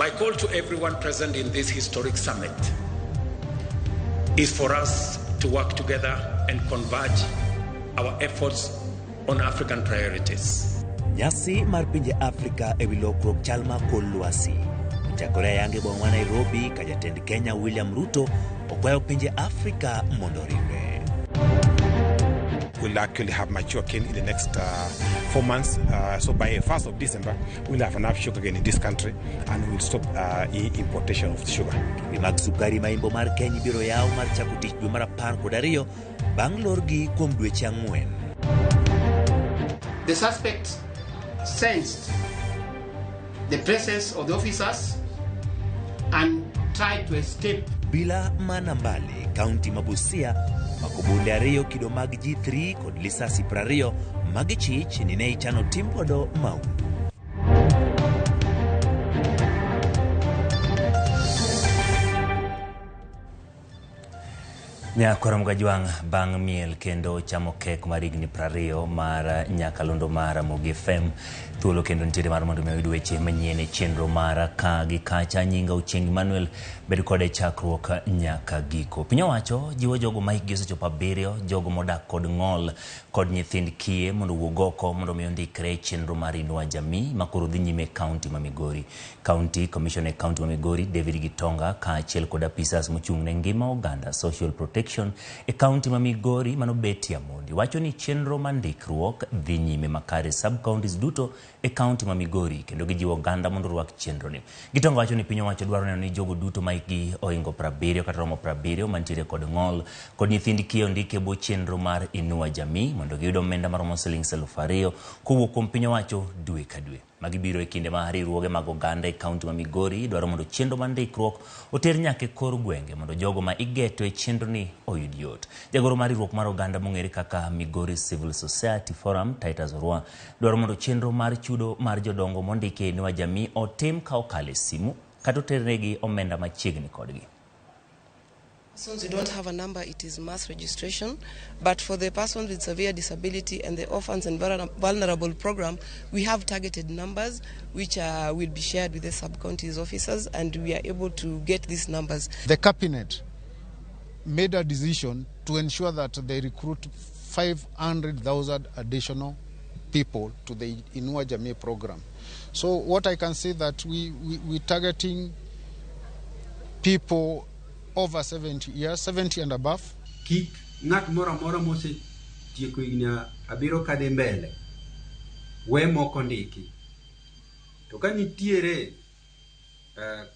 My call to everyone present in this historic summit is for us to work together and converge our efforts on African priorities. Nyasi mar pinje Afrika ewi lokruok chal ma kor lwasi. Chakore yange boma Nairobi ka jatend Kenya William Ruto okwayo pinje Afrika mondo oriwre. We'll actually have mature cane in the next 4 months. So by 1st of December, we'll have enough sugar again in this country and we'll stop importation of the sugar. Mag sukari maimbo mar Kenya biro yaw mar chako tich dwe mar 12 bang' lorgi kuom dweche 4. The suspect sensed the presence of the officers and tried to escape. Bila mana mbali, kaunti Mabusia makobunde ariyo kido mag G3 kod lisasi 20 mag chich nine ichano tim godo mau. Nyakoro mgajwang bang' miel kendo chamo kek mar higni 20 mar nyakalondo mar RAMOGI FM. Thuolo kendo nitiere mar mondo mi weche manyien e chenro mar ka gi kacha. Nyinga Ochieng Emmanuel bed kode chakruok nyaka giko. Piny owacho jiwo jogo ma hikgi osechopo 7, jogo modak kod ng'ol kod nyithind kiye mondo wuog oko mondo mi ondikre e chenro mar Inua Jamii makoro dhi nyime kaunti ma Migori. County Commissioner County ma Migori David Gitonga ka achiel kod apisas mochung' ne ngima oganda social protection e kaunti ma Migori mano betia mondi wacho ni chenro mandikruok dhi nyime makare sub counties duto e kaunti ma Migori kendo gijiwo oganda mondo rwak chenro ni. Gitonga wacho ni piny owacho dwaro neno ni jogo duto ma hikgi oingo 70 kata romo 70 mantiere kod ng'ol kod nyithind kiye ondike bo chenro mar Inua Jamii mondo giyud omenda maromo Sh2,000 kowuok kuom piny owacho dwe ka dwe. Magibiro e kinde ma riwruoge mag oganda e kaunti ma Migori dwaro mondo chenro mandikruok oter nyaka e kor gwenge mondo jogo ma igeto e chenro ni oyud yot. Jagoro mar riwruok mar oganda mong'ere kaka Migori Civil Society Forum Titus Orwa dwaro mondo chenro mar chudo mar jodongo mondike Inua Jamii otim ka okale simu kata oternegi omenda machiegni kodgi. Since we don't have a number, it is mass registration. But for the persons with severe disability and the orphans and vulnerable program, we have targeted numbers which will be shared with the sub-counties officers, and we are able to get these numbers. The cabinet made a decision to ensure that they recruit 500,000 additional people to the Inua Jamii program. So what I can say that we're targeting people over 70 years, 70 and above. Kik ng'at moro mose tieko higni 7 kadhi mbele we moko ndiki. To ka nitiere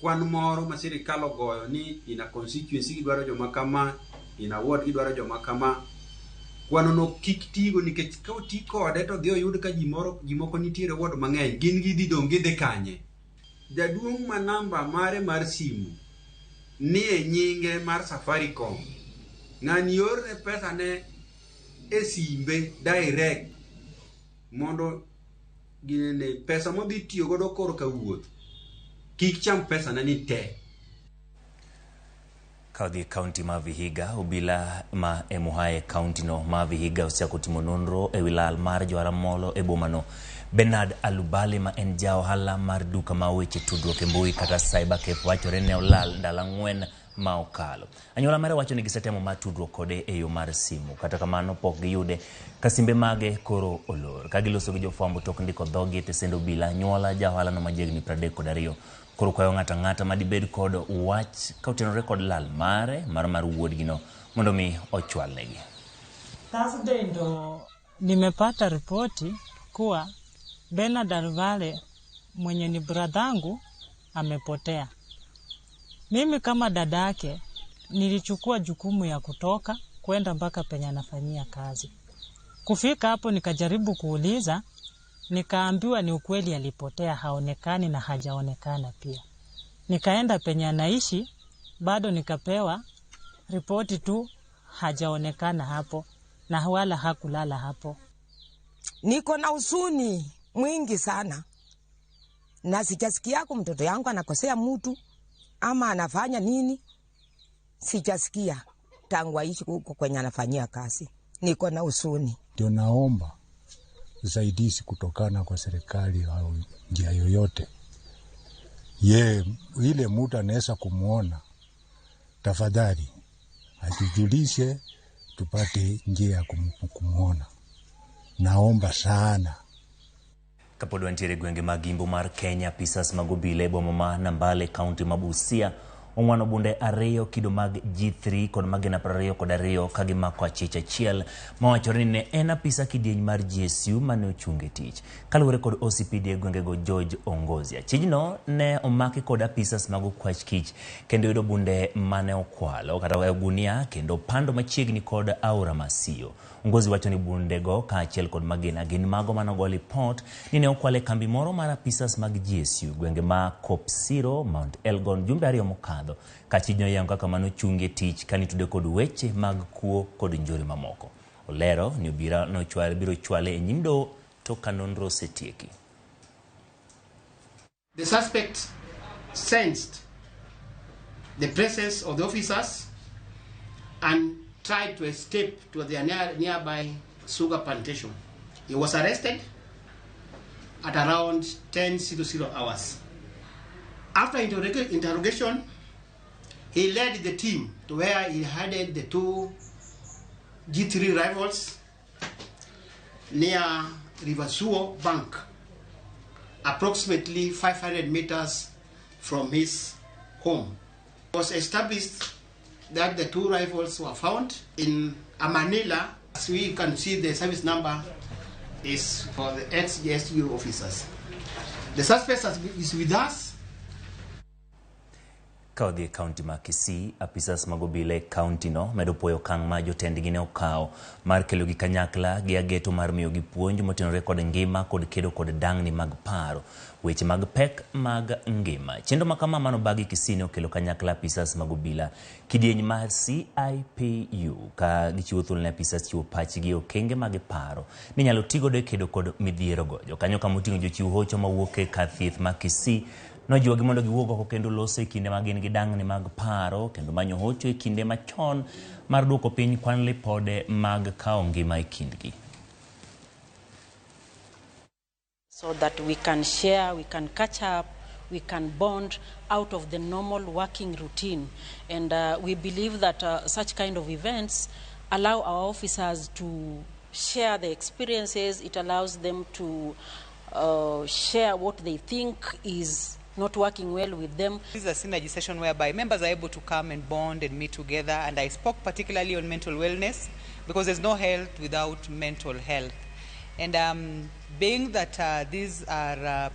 kwan moro ma sirikal ogoyo ni ina constituency gidwaro joma kama, ina ward gidwaro joma kama, kwano no kik tigo nikech ka oti kode to dhi oyud ka jimoko nitiere ward mang'eny gin gidhi dong gidhi kanye. Jaduong' ma namba mare mar simu ni e nyinge mar Safaricom ng'ani yorne pesa ne e simbe direct mondo ginene pesa modhi tiyo godo kor ka wuoth kik cham pesa na ni te. Kaudhi County ma Vihiga obila ma emuhae County no ma Vihiga osiako timo nonro e wilal mar Joaramolo e bomano. Bernard Alubale ma en jao hala mar duka ma weche tudruok e mbui kata cyber cafe wachore ne olal ndalo 4 ma okalo. Anyuola mare wacho ni gisetemo mar tudruok kode e yo mar simu kata kamano pok giyude ka simbe mage koro olor. Ka giloso gi jofwambo tok ndiko dhogi e sendo bila anyuola jao hala no majegni 32 koro kwayo ng'ata madibed kod wach ka otenore kod lal mare mar wuodgi no mondo mi ochwal negi. Thursday ndo nimepata ripoti kuwa Bernard Alubale mwenye ni bradangu amepotea. Mimi kama dadake nilichukua jukumu ya kutoka kwenda mpaka penye anafanyia kazi. Kufika hapo nikajaribu kuuliza, nikaambiwa ni ukweli alipotea, haonekani na hajaonekana pia. Nikaenda penye anaishi, bado nikapewa ripoti tu hajaonekana hapo na wala hakulala hapo. Niko na huzuni mwingi sana. Na sijasikia mtoto yangu anakosea mtu ama anafanya nini. Sijasikia tangu aishi huko kwenye anafanyia kazi. Niko na huzuni. Ndio naomba usaidizi kutokana kwa serikali au njia yoyote ile mtu anaweza kumuona, tafadhali atujulishe tupate njia ya kumuona. Naomba sana. Kapodwa ntiere gwenge magimbo mar Kenya, pisas magobile bomama Nambale County Mabusia ong'wano bunde ariyo kido mag G3 kod magena prariyo kod ariyo kagimako achich achiel mawachore ni ne en apisa kidieny mar GSU mane ochunge tich. Kaluwore kod OCPD gwengego George Ongozi, achijno ne omaki kod apisas mag okwach kich kendo yudo bunde mane okwalo kata gunia kendo pando machiegni kod aora Masio. Ongozi wacho ni bundego kaachiel kod magena gin mago manogol lipot ni ne okwale kambi moro mar apisas mag GSU gwenge ma Kopsiro, Mount Elgon jumbe ariyo mokadho. Kachijno yango kaka mano chunge tich kanitude kod weche mag kuo kod njore mamoko. Olero ni obira no biro chwale e nyimdo to kanonro setieki. The suspect sensed the presence of the officers and tried to escape to the nearby sugar plantation. He was arrested at around 10:00 hours. After interrogation, he led the team to where he headed the two G3 rivals near River Suo bank, approximately 500 meters from his home. It was established that the two rifles were found in a Manila. As we can see, the service number is for the ex-GSU officers. The suspect is with us. Kaudhi County ma Kisii, apisas magobile county no medo puoyo kang ma jotendgi ne okao mar kelo gi kanyakla gi ageto mar miyo gi puonj motenore kod ngima kod kedo kod dangni mag paro, weche mag pek mag ngima. Chendo makama mano bagi Kisii ne okelo kanyakla apisas magobila kidieny mar CIPU ka gichiwo thuolo ne apisas chiwo pachgi okenge mag paro ni nyalo tigo do kedo kod midhiero go. Jokanyo kama oting'o jochiw hocho mawuok e kar thieth ma Kisii nojiwogi mondo giwuog oko kendo loso e kinde magin gi dangni mag paro kendo manyo hocho e kinde machon mar duoko piny kwan lipode mag kao ngima e kindgi. So that we can share, we can catch up, we can bond out of the normal working routine. And we believe that such kind of events allow our officers to share their experiences. It allows them to share what they think is not working well with them. This is a synergy session whereby members are able to come and bond and meet together, and I spoke particularly on mental wellness because there's no health without mental health. And being that these are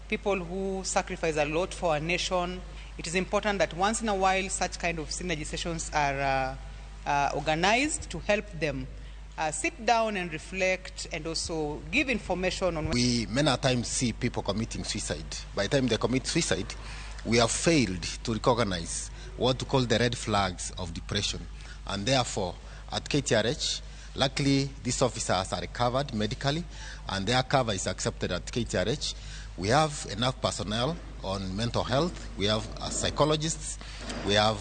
people who sacrifice a lot for our nation, it is important that once in a while such kind of synergy sessions are organized to help them sit down and reflect and also give information on. We many times see people committing suicide. By the time they commit suicide, we have failed to recognize what to call the red flags of depression. And therefore, at KTRH, luckily these officers are recovered medically and their cover is accepted at KTRH. We have enough personnel on mental health. We have psychologists, we have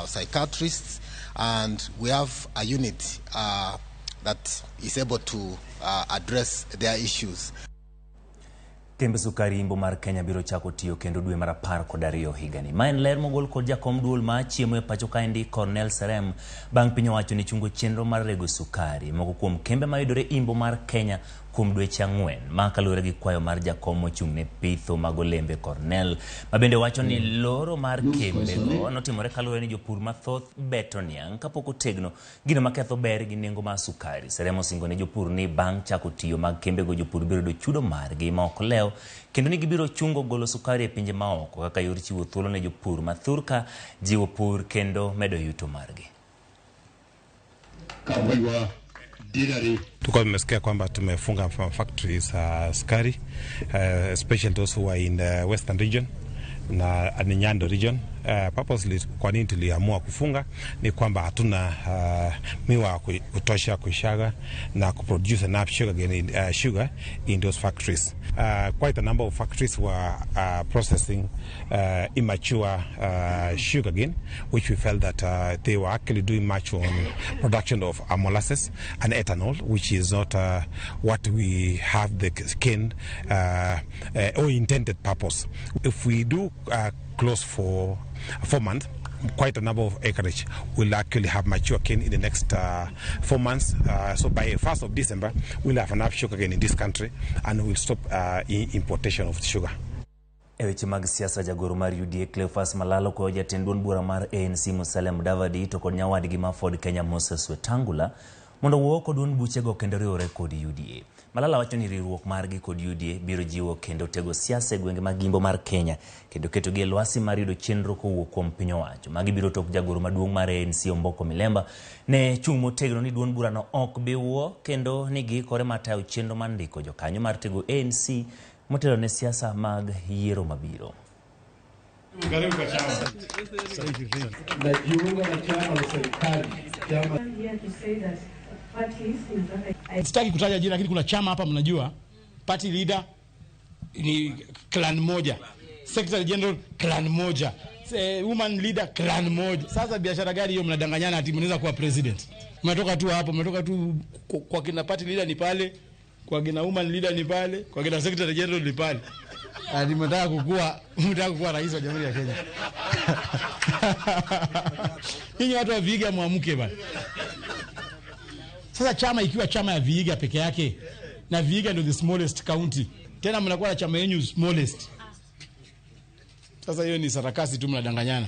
psychiatrists, and we have a unit that is able to address their issues. Kembe sukari imbo mar Kenya biro chako tiyo kendo dwe mar 10 kod 2 higani. Maen ler mogol kod jakom duol ma chiemo e pacho kaendi Cornel Serem bang' piny owacho ni chungo chenro mar rego sukari moko kuom kembe mayudore imbo mar Kenya kuom dweche 4 ma kaluwore gi kwayo mar jakom mochung' ne pitho mag olembe Cornel ma bende wacho ni loro mar kembe go notimore kaluwore ni jopur mathoth beto niang' kapok otegno gino maketho ber gi nengo mar sukari. Serem osingo ne jopur ni bang' chako tiyo mag kembe go jopur biro do chudo margi ma ok lew kendo ni gibiro chungo golo sukari e pinje maoko kaka yor chiwo thuolo ne jopur mathurka jiwo pur kendo medo yuto margi. Tuko tumesikia kwamba tumefunga factories sukari, especially those who are in the western region na Nyando region, Purposely kwa nini tuliamua kufunga ni kwamba hatuna miwa kutosha kushaga na kuproduce enough sugar in those factories. Quite a number of factories were processing immature sugarcane, which we felt that they were actually doing much on production of molasses and ethanol, which is not what we have the cane or intended purpose. If we do close for 4 months, quite a number of acreage will actually have mature cane in the next 4 months. So by 1st of December, we'll have enough sugar cane in this country and we'll stop importation of sugar. Weche mag siasa jagoro mar UDA Cleophas Malalo ko jatend duond bura mar ANC Musalia Mudavadi to kod nyawadgi ma Ford Kenya Moses Wetangula mondo wuo kod duond buchego kendo riwore kod UDA. Malala wacho ni riwruok margi kod UDA biro jiwo kendo tego siasa e gwenge mag Gimbo mar Kenya kendo keto gi lwasi mar yudo chenro kowuok kuom piny owacho. Magi biro tok jagoro maduong' mar ANC Omboko Milemba ne chung' motegno ni duond burano ok bi wuo kendo ni giikore mar chenro mar ndiko jokanyo mar tego ANC motelo ne siasa mag yiero mabiro. Karibu kwa chama. Najiunga na chama la serikali. Sitaki kutaja jina lakini kuna chama hapa mnajua. Party leader ni clan moja. Secretary General clan moja. Woman leader clan moja. Sasa biashara gani hiyo mnadanganyana ati mnaweza kuwa president? Mmetoka tu hapo, mmetoka tu kwa kina party leader ni pale, kwa kina woman leader ni pale, kwa kina secretary general ni pale. Ati mtaka kuwa rais wa Jamhuri ya Kenya. Ninyi watu wa Vihiga muamke bana. Sasa chama ikiwa chama ya Vihiga peke yake na Vihiga ndio the smallest county. Tena mnakuwa na chama yenu smallest. Sasa hiyo ni sarakasi tu mnadanganyana.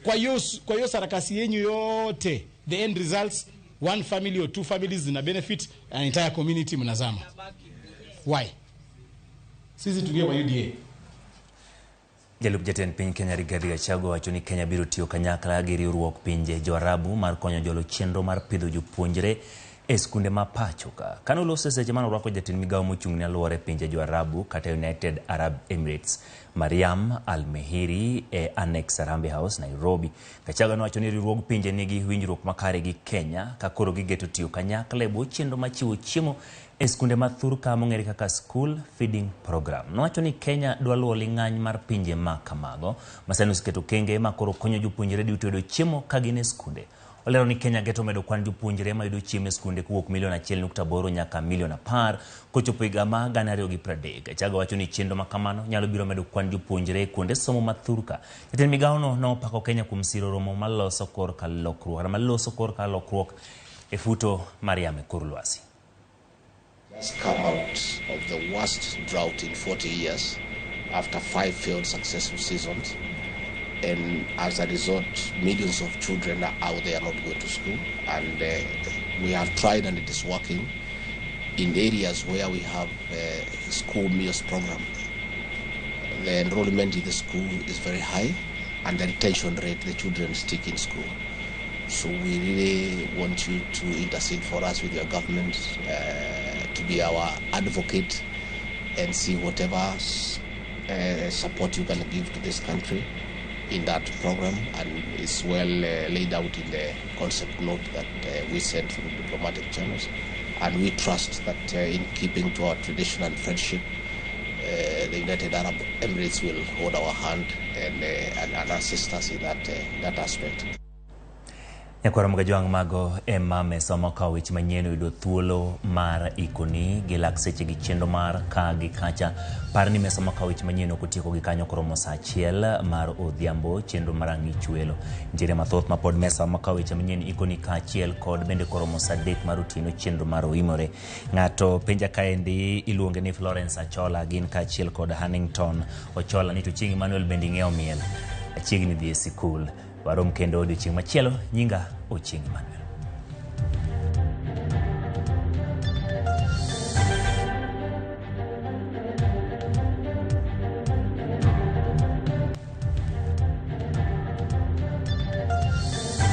Kwa hiyo sarakasi yenu yote the end results one family or two families zina benefit an entire community mnazama. Why? Sisi tugie kwa UDA. Jalup jatend piny Kenya Rigathi Gachagua wacho ni Kenya biro tiyo kanyakla gi riwruok pinje joarabu mar konyo jolo chenro mar pidho jopuonjre e skunde ma pacho ka. Kano lose seche mano rwako jatend migawo mochung' ne alwore pinje joarabu kata United Arab Emirates Mariam Al-Mehiri e Annex Harambee House Nairobi. Gachagua nowacho ni riwruog pinje nigi winjruok makare gi Kenya ka koro gigeto tiyo kanyakla e bwo chenro machiwo chiemo e skunde mathurka mong'ere kaka school feeding program. Nowacho ni Kenya dwa luwo ling'any mar pinje ma kamago masani osketo kenge ma koro konyo jopuonjre duto yudo chiemo ka gin e skunde. Olero ni Kenya geto medo kwan jopuonjre ma yudo chiemo e skunde kowuok 1.8 nyaka 10 kochopo higa ma 2030. Gachagua wacho ni chenro ma kamano nyalo biro medo kwan jopuonjre kuonde somo mathurka. Jatend migawono nopako Kenya kuom siro romo maloso korka lokruok e futo Mariam kor lwasi. Has come out of the worst drought in 40 years after 5 failed successive seasons, and as a result millions of children are out there not going to school, and we have tried and it is working in areas where we have school meals program. The enrollment in the school is very high and the retention rate, the children stick in school. So we really want you to intercede for us with your government, to be our advocate and see whatever support you can give to this country in that program, and it's well laid out in the concept note that we sent through diplomatic channels, and we trust that in keeping to our tradition and friendship, the United Arab Emirates will hold our hand and assist us in that aspect. Nyakwara Mugajwang mago emame somo ka weche manyien yudo thuolo mar ikoni gi lak seche gi chendo mar ka gi kacha par ni mesomo ka weche manyien okotieko gi kanyo kromo saa 1 mar odhiambo chendo mar ang'ichwelo njire mathoth ma pod mesa ka weche manyien ikoni ka achiel kod bende kromo saa 3 mar otieno chendo mar oimore. Ng'ato penja kaendi iluonge ni Florence Achola gin ka achiel kod Hannington Ochola ni to chieng' Emmanuel bendi ng'eyo miel achiegni dhi e sikul. Warom kendo odiochieng' machielo nyinga Ochieng' Emmanuel.